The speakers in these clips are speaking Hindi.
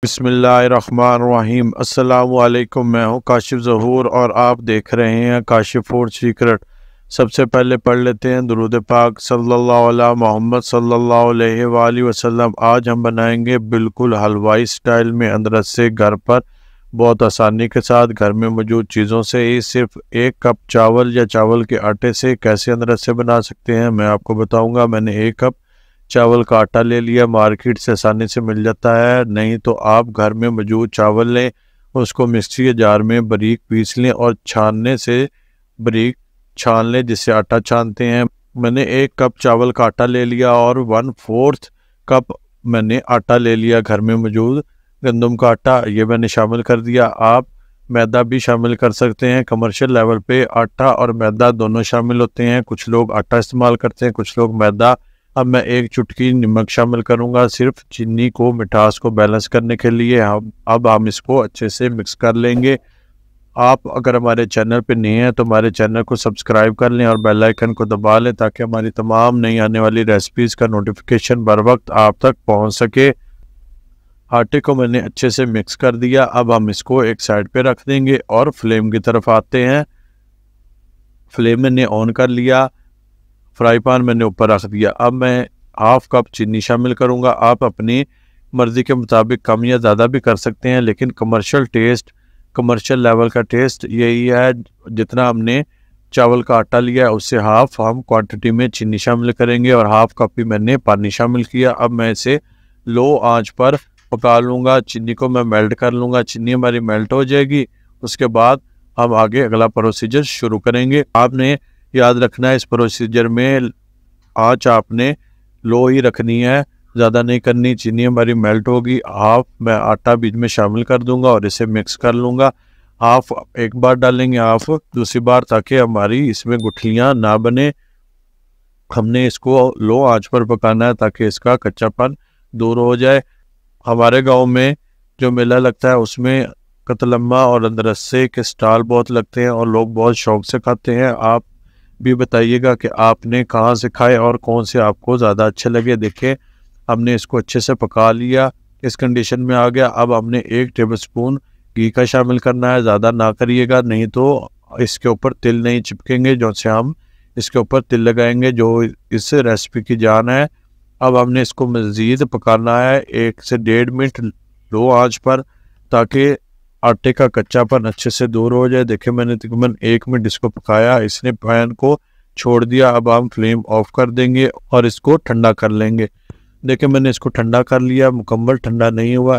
बिस्मिल्लाहिर्रहमानिर्रहीम। अस्सलामुअलैकुम। मैं हूँ काशिफ ज़हूर और आप देख रहे हैं काशिफ फूड सीक्रेट। सबसे पहले पढ़ लेते हैं दुरूद पाक सल्लल्लाहु अला मोहम्मद सल्लल्लाहु अलैहि वसल्लम। आज हम बनाएंगे बिल्कुल हलवाई स्टाइल में अदरक से घर पर बहुत आसानी के साथ घर में मौजूद चीज़ों से ही सिर्फ 1 कप चावल या चावल के आटे से कैसे अदरक से बना सकते हैं मैं आपको बताऊंगा। मैंने 1 कप चावल का आटा ले लिया, मार्केट से आसानी से मिल जाता है, नहीं तो आप घर में मौजूद चावल लें, उसको मिक्सी के जार में बारीक पीस लें और छानने से बारीक छान लें जिससे आटा छानते हैं। मैंने 1 कप चावल का आटा ले लिया और 1/4 कप मैंने आटा ले लिया घर में मौजूद गंदम का आटा, ये मैंने शामिल कर दिया। आप मैदा भी शामिल कर सकते हैं। कमर्शियल लेवल पे आटा और मैदा दोनों शामिल होते हैं। कुछ लोग आटा इस्तेमाल करते हैं, कुछ लोग मैदा। अब मैं 1 चुटकी नमक शामिल करूंगा, सिर्फ चीनी को मिठास को बैलेंस करने के लिए। अब हम इसको अच्छे से मिक्स कर लेंगे। आप अगर हमारे चैनल पे नए हैं तो हमारे चैनल को सब्सक्राइब कर लें और बेल आइकन को दबा लें ताकि हमारी तमाम नई आने वाली रेसिपीज़ का नोटिफिकेशन बर वक्त आप तक पहुंच सके। आटे को मैंने अच्छे से मिक्स कर दिया। अब हम इसको एक साइड पे रख देंगे और फ्लेम की तरफ आते हैं। फ्लेम मैंने ऑन कर लिया, फ्राई पैन मैंने ऊपर रख दिया। अब मैं 1/2 कप चीनी शामिल करूंगा। आप अपनी मर्ज़ी के मुताबिक कम या ज़्यादा भी कर सकते हैं, लेकिन कमर्शियल लेवल का टेस्ट यही है। जितना हमने चावल का आटा लिया है उससे हाफ हम क्वांटिटी में चीनी शामिल करेंगे और 1/2 कप ही मैंने पानी शामिल किया। अब मैं इसे लो आंच पर पका लूँगा। चीनी को मैं मेल्ट कर लूँगा। चीनी हमारी मेल्ट हो जाएगी, उसके बाद हम आगे अगला प्रोसीजर शुरू करेंगे। आपने याद रखना है इस प्रोसीजर में आंच आपने लो ही रखनी है, ज़्यादा नहीं करनी। चीनी हमारी मेल्ट होगी। हाफ मैं आटा बीच में शामिल कर दूंगा और इसे मिक्स कर लूँगा। हाफ एक बार डालेंगे, हाफ दूसरी बार, ताकि हमारी इसमें गुठलियाँ ना बने। हमने इसको लो आंच पर पकाना है ताकि इसका कच्चापन दूर हो जाए। हमारे गांव में जो मेला लगता है उसमें कतलम्मा और अंदरसे के स्टॉल बहुत लगते हैं और लोग बहुत शौक से खाते हैं। आप भी बताइएगा कि आपने कहाँ से खाए और कौन से आपको ज़्यादा अच्छे लगे। देखें, हमने इसको अच्छे से पका लिया, इस कंडीशन में आ गया। अब हमने 1 टेबलस्पून घी का शामिल करना है, ज़्यादा ना करिएगा, नहीं तो इसके ऊपर तिल नहीं चिपकेंगे, जो से हम इसके ऊपर तिल लगाएंगे जो इस रेसिपी की जान है। अब हमने इसको मज़ीद पकाना है 1 से 1.5 मिनट लो आंच पर, ताकि आटे का कच्चापन अच्छे से दूर हो जाए। देखिए, मैंने तकरीबन 1 मिनट इसको पकाया, इसने पैन को छोड़ दिया। अब हम फ्लेम ऑफ कर देंगे और इसको ठंडा कर लेंगे। देखिए, मैंने इसको ठंडा कर लिया, मुकम्मल ठंडा नहीं हुआ,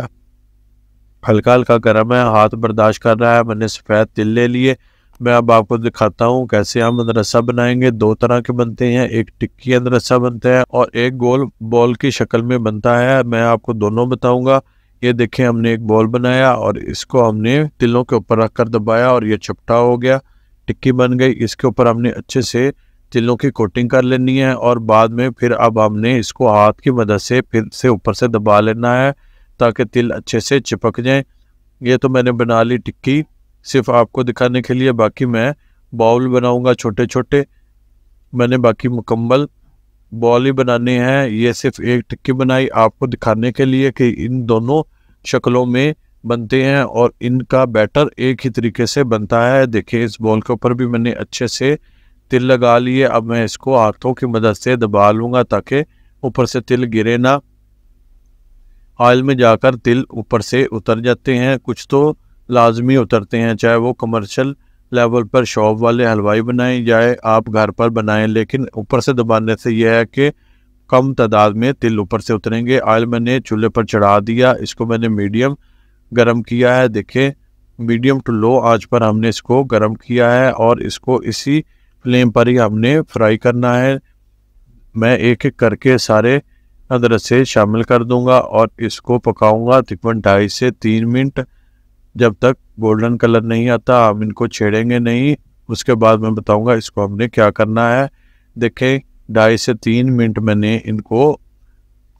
हल्का हल्का गर्म है, हाथ बर्दाश्त कर रहा है। मैंने सफ़ेद तिल ले लिए। मैं अब आपको दिखाता हूँ कैसे हम अदरसा बनाएंगे। 2 तरह के बनते हैं, एक टिक्की अदरसा बनता है और एक गोल बॉल की शक्ल में बनता है। मैं आपको दोनों बताऊंगा। ये देखें, हमने एक बॉल बनाया और इसको हमने तिलों के ऊपर रख कर दबाया और ये चपटा हो गया, टिक्की बन गई। इसके ऊपर हमने अच्छे से तिलों की कोटिंग कर लेनी है और बाद में फिर अब हमने इसको हाथ की मदद से फिर से ऊपर से दबा लेना है ताकि तिल अच्छे से चिपक जाएं। ये तो मैंने बना ली टिक्की सिर्फ आपको दिखाने के लिए, बाकी मैं बाउल बनाऊंगा छोटे छोटे। मैंने बाकी मुकम्मल बॉल ही बनाने हैं। ये सिर्फ एक टिक्की बनाई आपको दिखाने के लिए कि इन दोनों शक्लों में बनते हैं और इनका बैटर एक ही तरीके से बनता है। देखिए, इस बॉल के ऊपर भी मैंने अच्छे से तिल लगा लिए। अब मैं इसको हाथों की मदद से दबा लूँगा ताकि ऊपर से तिल गिरे ना। ऑयल में जाकर तिल ऊपर से उतर जाते हैं, कुछ तो लाजमी उतरते हैं, चाहे वो कमर्शियल लेवल पर शॉप वाले हलवाई बनाएं या आप घर पर बनाएं, लेकिन ऊपर से दबाने से यह है कि कम तादाद में तिल ऊपर से उतरेंगे। ऑयल मैंने चूल्हे पर चढ़ा दिया, इसको मैंने मीडियम गरम किया है। देखें, मीडियम टू लो आंच पर हमने इसको गरम किया है और इसको इसी फ्लेम पर ही हमने फ्राई करना है। मैं एक एक करके सारे अदरसे शामिल कर दूंगा और इसको पकाऊंगा तकरीबन 2.5 से 3 मिनट। जब तक गोल्डन कलर नहीं आता हम इनको छेड़ेंगे नहीं। उसके बाद मैं बताऊंगा इसको हमने क्या करना है। देखें, 2.5 से 3 मिनट मैंने इनको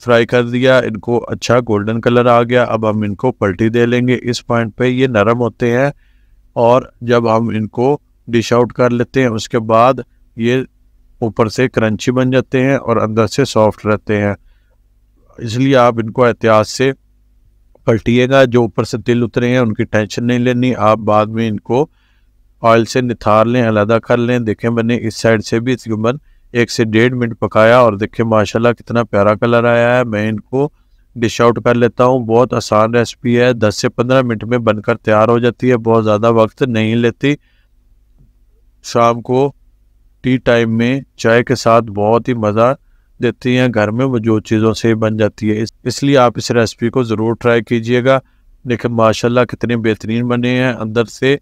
फ्राई कर दिया, इनको अच्छा गोल्डन कलर आ गया। अब हम इनको पलटी दे लेंगे। इस पॉइंट पे ये नरम होते हैं और जब हम इनको डिश आउट कर लेते हैं उसके बाद ये ऊपर से क्रंची बन जाते हैं और अंदर से सॉफ्ट रहते हैं। इसलिए आप इनको एहतियात से पलटिएगा। जो ऊपर से तिल उतरे हैं उनकी टेंशन नहीं लेनी, आप बाद में इनको ऑयल से निथार लें, अलहदा कर लें। देखें मैंने इस साइड से भी तकरीबन 1 से 1.5 मिनट पकाया और देखें माशाल्लाह कितना प्यारा कलर आया है। मैं इनको डिश आउट कर लेता हूँ। बहुत आसान रेसिपी है, 10 से 15 मिनट में बनकर तैयार हो जाती है, बहुत ज़्यादा वक्त नहीं लेती। शाम को टी टाइम में चाय के साथ बहुत ही मज़ा देती हैं। घर में मौजूद चीज़ों से बन जाती है, इसलिए आप इस रेसिपी को ज़रूर ट्राई कीजिएगा। देखिए माशाल्लाह कितने बेहतरीन बने हैं, अंदर से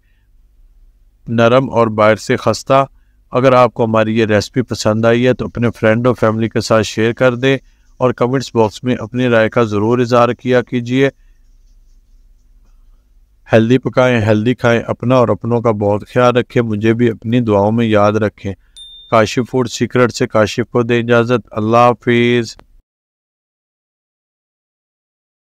नरम और बाहर से खस्ता। अगर आपको हमारी ये रेसिपी पसंद आई है तो अपने फ्रेंड और फैमिली के साथ शेयर कर दें और कमेंट्स बॉक्स में अपनी राय का ज़रूर इज़हार किया कीजिए। हेल्दी पकाएं, हेल्दी खाएं, अपना और अपनों का बहुत ख्याल रखें। मुझे भी अपनी दुआओं में याद रखें। काशिफ फूड सीक्रेट से काशिफ को दें इजाज़त। अल्लाह हाफिज़।